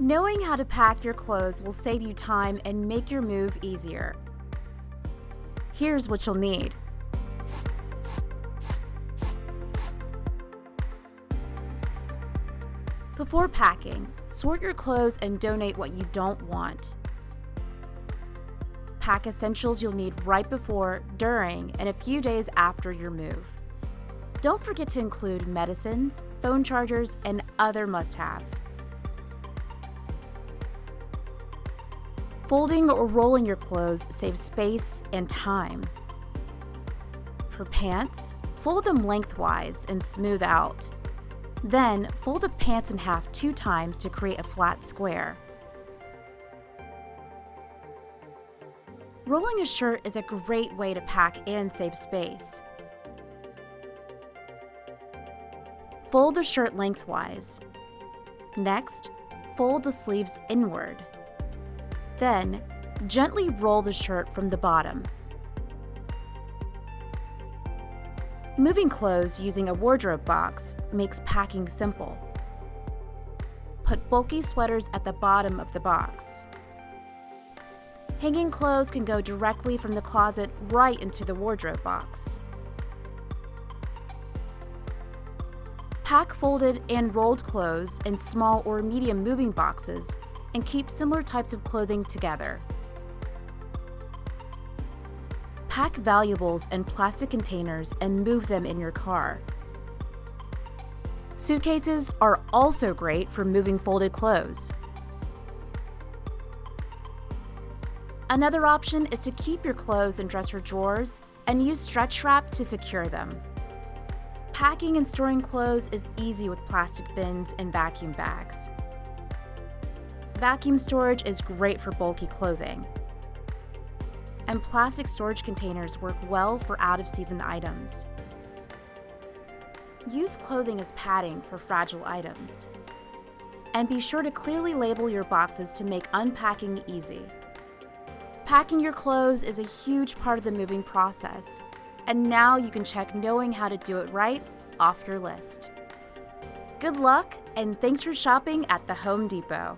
Knowing how to pack your clothes will save you time and make your move easier. Here's what you'll need. Before packing, sort your clothes and donate what you don't want. Pack essentials you'll need right before, during, and a few days after your move. Don't forget to include medicines, phone chargers, and other must-haves. Folding or rolling your clothes saves space and time. For pants, fold them lengthwise and smooth out. Then, fold the pants in half 2 times to create a flat square. Rolling a shirt is a great way to pack and save space. Fold the shirt lengthwise. Next, fold the sleeves inward. Then, gently roll the shirt from the bottom. Moving clothes using a wardrobe box makes packing simple. Put bulky sweaters at the bottom of the box. Hanging clothes can go directly from the closet right into the wardrobe box. Pack folded and rolled clothes in small or medium moving boxes and keep similar types of clothing together. Pack valuables in plastic containers and move them in your car. Suitcases are also great for moving folded clothes. Another option is to keep your clothes in dresser drawers and use stretch wrap to secure them. Packing and storing clothes is easy with plastic bins and vacuum bags. Vacuum storage is great for bulky clothing. And plastic storage containers work well for out-of-season items. Use clothing as padding for fragile items. And be sure to clearly label your boxes to make unpacking easy. Packing your clothes is a huge part of the moving process, and now you can check knowing how to do it right off your list. Good luck, and thanks for shopping at the Home Depot.